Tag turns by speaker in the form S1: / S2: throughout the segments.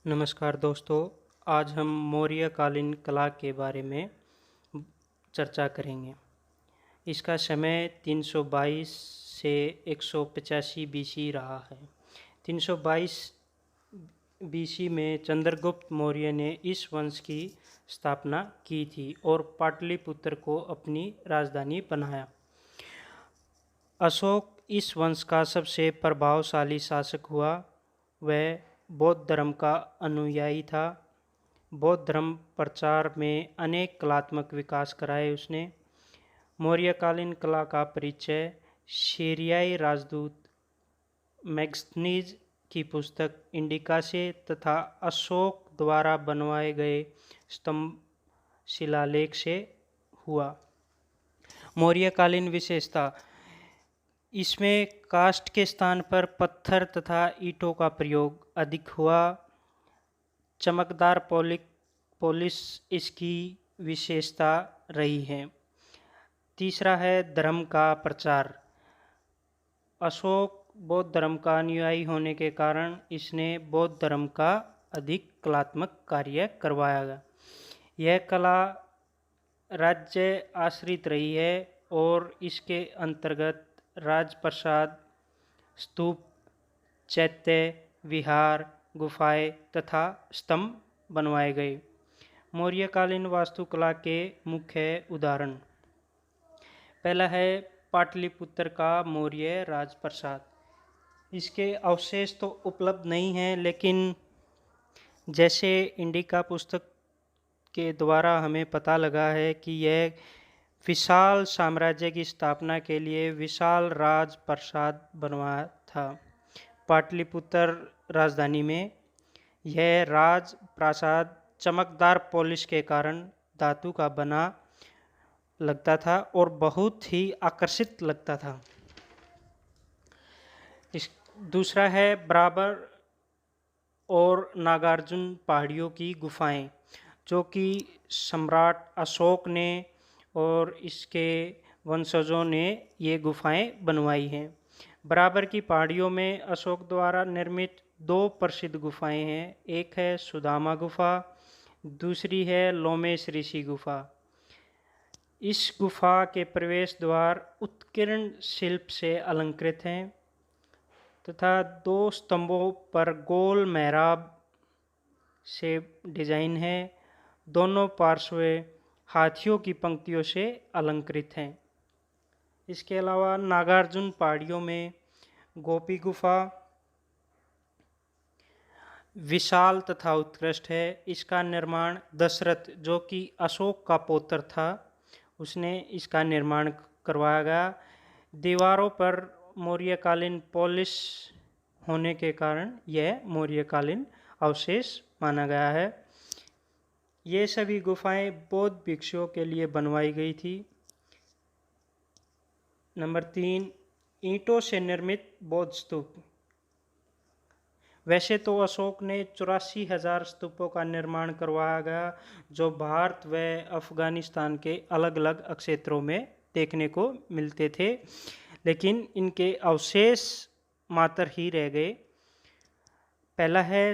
S1: नमस्कार दोस्तों। आज हम मौर्यकालीन कला के बारे में चर्चा करेंगे। इसका समय 322 से 185 बीसी रहा है। 322 बीसी में चंद्रगुप्त मौर्य ने इस वंश की स्थापना की थी और पाटलिपुत्र को अपनी राजधानी बनाया। अशोक इस वंश का सबसे प्रभावशाली शासक हुआ। वह बौद्ध धर्म का अनुयायी था। बौद्ध धर्म प्रचार में अनेक कलात्मक विकास कराए उसने। मौर्यकालीन कला का परिचय सीरियाई राजदूत मैग्स्थनीज की पुस्तक इंडिका से तथा अशोक द्वारा बनवाए गए स्तंभ शिलालेख से हुआ। मौर्यकालीन विशेषता, इसमें काष्ठ के स्थान पर पत्थर तथा ईंटों का प्रयोग अधिक हुआ। चमकदार पॉलिश इसकी विशेषता रही है। तीसरा है धर्म का प्रचार। अशोक बौद्ध धर्म का अनुयायी होने के कारण इसने बौद्ध धर्म का अधिक कलात्मक कार्य करवाया गया। यह कला राज्य आश्रित रही है और इसके अंतर्गत राजप्रसाद, स्तूप, चैत्य, विहार, गुफाएं तथा स्तंभ बनवाए गए। मौर्यकालीन वास्तुकला के मुख्य उदाहरण, पहला है पाटलिपुत्र का मौर्य राजप्रसाद। इसके अवशेष तो उपलब्ध नहीं हैं, लेकिन जैसे इंडिका पुस्तक के द्वारा हमें पता लगा है कि यह विशाल साम्राज्य की स्थापना के लिए विशाल राजप्रासाद बनवाया था। पाटलिपुत्र राजधानी में यह राजप्रासाद चमकदार पॉलिश के कारण धातु का बना लगता था और बहुत ही आकर्षित लगता था। दूसरा है बराबर और नागार्जुन पहाड़ियों की गुफाएं, जो कि सम्राट अशोक ने और इसके वंशजों ने ये गुफाएं बनवाई हैं। बराबर की पहाड़ियों में अशोक द्वारा निर्मित दो प्रसिद्ध गुफाएं हैं। एक है सुदामा गुफा, दूसरी है लोमेश ऋषि गुफा। इस गुफा के प्रवेश द्वार उत्कीर्ण शिल्प से अलंकृत हैं तथा दो स्तंभों पर गोल मेहराब से डिजाइन है। दोनों पार्श्व हाथियों की पंक्तियों से अलंकृत हैं। इसके अलावा नागार्जुन पहाड़ियों में गोपी गुफा विशाल तथा उत्कृष्ट है। इसका निर्माण दशरथ, जो कि अशोक का पौत्र था, उसने इसका निर्माण करवाया गया। दीवारों पर मौर्यकालीन पॉलिश होने के कारण यह मौर्यकालीन अवशेष माना गया है। ये सभी गुफाएं बौद्ध भिक्षुओं के लिए बनवाई गई थी। नंबर 3, ईंटों से निर्मित बौद्ध स्तूप। वैसे तो अशोक ने 84,000 स्तूपों का निर्माण करवाया गया, जो भारत व अफगानिस्तान के अलग अलग क्षेत्रों में देखने को मिलते थे, लेकिन इनके अवशेष मात्र ही रह गए। पहला है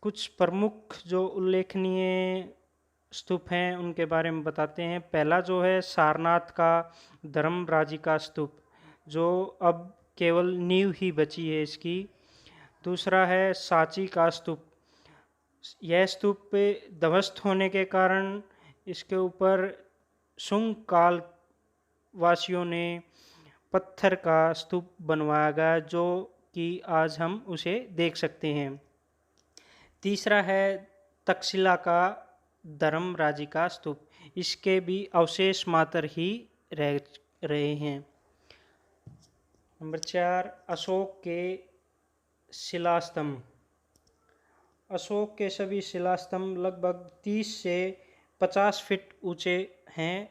S1: कुछ प्रमुख जो उल्लेखनीय स्तूप हैं उनके बारे में बताते हैं। पहला जो है सारनाथ का धर्मराजी का स्तूप, जो अब केवल नींव ही बची है इसकी। दूसरा है सांची का स्तूप। यह स्तूप ध्वस्त होने के कारण इसके ऊपर शुंग काल वासियों ने पत्थर का स्तूप बनवाया गया, जो कि आज हम उसे देख सकते हैं। तीसरा है तक्षशिला का धर्मराजी का स्तूप। इसके भी अवशेष मात्र ही रह रहे हैं। नंबर 4, अशोक के शिलास्तंभ। अशोक के सभी शिलास्तंभ लगभग 30 से 50 फीट ऊंचे हैं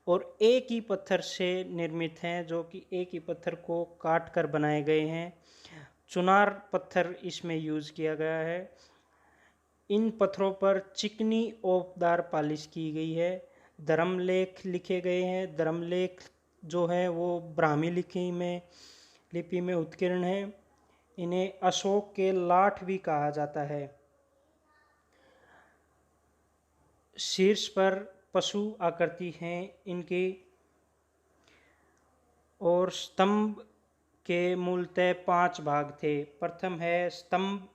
S1: और एक ही पत्थर से निर्मित हैं, जो कि एक ही पत्थर को काट कर बनाए गए हैं। चुनार पत्थर इसमें यूज किया गया है। इन पत्थरों पर चिकनी ओपदार पालिश की गई है। धर्मलेख लिखे गए हैं। धर्मलेख जो है वो ब्राह्मी लिपि में उत्कीर्ण है। इन्हें अशोक के लाठ भी कहा जाता है। शीर्ष पर पशु आकृति हैं इनकी, और स्तंभ के मूलतः 5 भाग थे। प्रथम है स्तंभ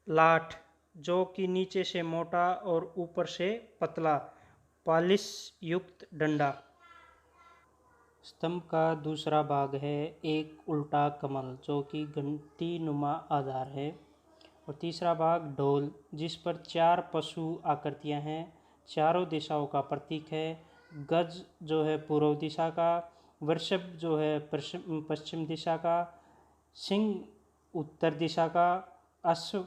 S1: लाठ, जो कि नीचे से मोटा और ऊपर से पतला पालिश युक्त डंडा। स्तंभ का दूसरा भाग है एक उल्टा कमल, जो कि घंटी नुमा आधार है। और तीसरा भाग ढोल, जिस पर 4 पशु आकृतियां हैं, चारों दिशाओं का प्रतीक है। गज जो है पूर्व दिशा का, वृषभ जो है पश्चिम दिशा का, सिंह उत्तर दिशा का, अश्व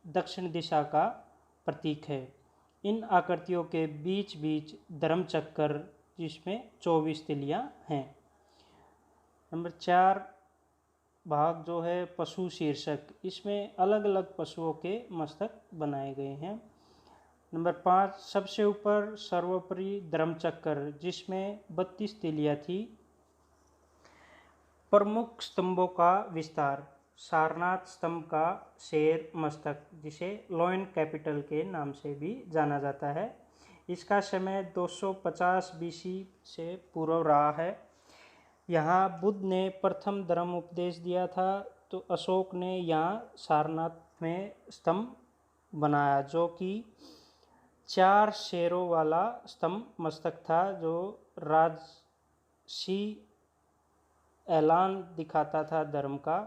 S1: दक्षिण दिशा का प्रतीक है। इन आकृतियों के बीच बीच धर्मचक्र, जिसमें 24 तिलियां हैं। नंबर 4 भाग जो है पशु शीर्षक, इसमें अलग अलग पशुओं के मस्तक बनाए गए हैं। नंबर 5 सबसे ऊपर सर्वोपरि धर्मचक्र, जिसमें 32 तिलियां थी। प्रमुख स्तंभों का विस्तार, सारनाथ स्तंभ का शेर मस्तक, जिसे लॉयन कैपिटल के नाम से भी जाना जाता है, इसका समय 250 बीसी से पूर्व रहा है। यहाँ बुद्ध ने प्रथम धर्म उपदेश दिया था, तो अशोक ने यहाँ सारनाथ में स्तंभ बनाया, जो कि 4 शेरों वाला स्तंभ मस्तक था, जो राजसी ऐलान दिखाता था धर्म का।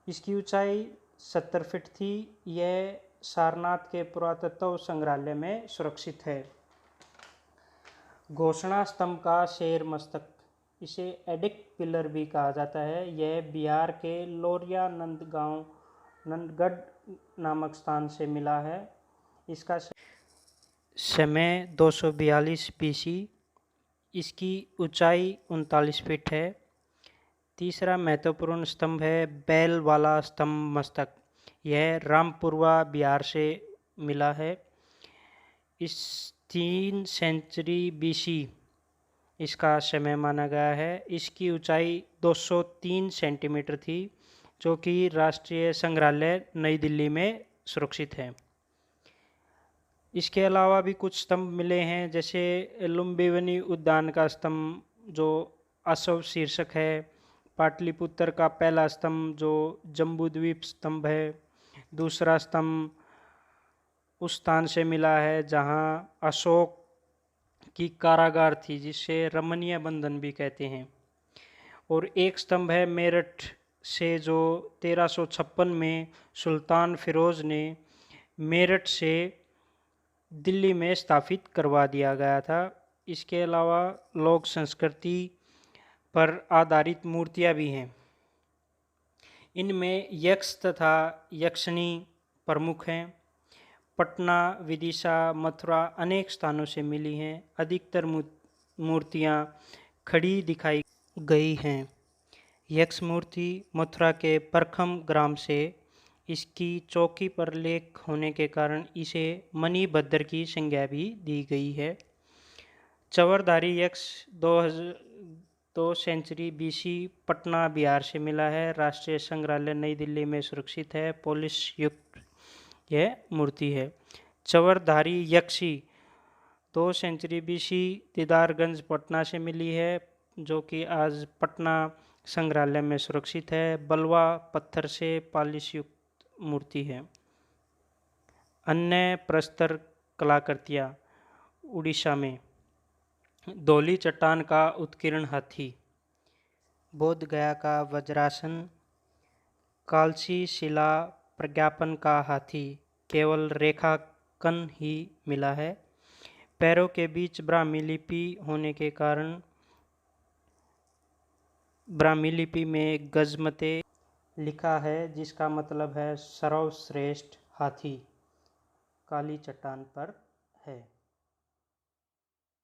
S1: इसकी ऊंचाई 70 फीट थी। यह सारनाथ के पुरातत्व संग्रहालय में सुरक्षित है। घोषणा स्तंभ का शेर मस्तक, इसे एडिक्ट पिलर भी कहा जाता है। यह बिहार के लोरिया नंदगढ़ नामक स्थान से मिला है। इसका समय 242 बीसी। इसकी ऊंचाई 39 फीट है। तीसरा महत्वपूर्ण स्तंभ है बैल वाला स्तंभ मस्तक। यह रामपुरवा बिहार से मिला है। इस 3 सेंचुरी बीसी इसका समय माना गया है। इसकी ऊंचाई 203 सेंटीमीटर थी, जो कि राष्ट्रीय संग्रहालय नई दिल्ली में सुरक्षित है। इसके अलावा भी कुछ स्तंभ मिले हैं, जैसे लुम्बिनी उद्यान का स्तंभ, जो अशोक शीर्षक है। पाटलिपुत्र का पहला स्तंभ, जो जम्बूद्वीप स्तंभ है। दूसरा स्तंभ उस स्थान से मिला है जहां अशोक की कारागार थी, जिसे रमणीय बंधन भी कहते हैं। और एक स्तंभ है मेरठ से, जो 1356 में सुल्तान फिरोज ने मेरठ से दिल्ली में स्थापित करवा दिया गया था। इसके अलावा लोक संस्कृति पर आधारित मूर्तियां भी हैं। इनमें यक्ष तथा यक्षिणी प्रमुख हैं। पटना, विदिशा, मथुरा अनेक स्थानों से मिली हैं। अधिकतर मूर्तियां खड़ी दिखाई गई हैं। यक्ष मूर्ति मथुरा के परखम ग्राम से, इसकी चौकी पर लेख होने के कारण इसे मणिभद्र की संज्ञा भी दी गई है। चवरधारी यक्ष 2 सेंचुरी बीसी पटना बिहार से मिला है। राष्ट्रीय संग्रहालय नई दिल्ली में सुरक्षित है। पॉलिश युक्त यह मूर्ति है। चवरधारी यक्षी 2 सेंचुरी बीसी दीदारगंज पटना से मिली है, जो कि आज पटना संग्रहालय में सुरक्षित है। बलवा पत्थर से पॉलिश युक्त मूर्ति है। अन्य प्रस्तर कलाकृतियाँ, उड़ीसा में धौली चट्टान का उत्कीर्ण हाथी, बोध गया का वज्रासन, कालसी शिला प्रज्ञापन का हाथी, केवल रेखांकन ही मिला है। पैरों के बीच ब्राह्मी लिपि होने के कारण ब्राह्मी लिपि में गजमते लिखा है, जिसका मतलब है सर्वश्रेष्ठ हाथी। काली चट्टान पर है।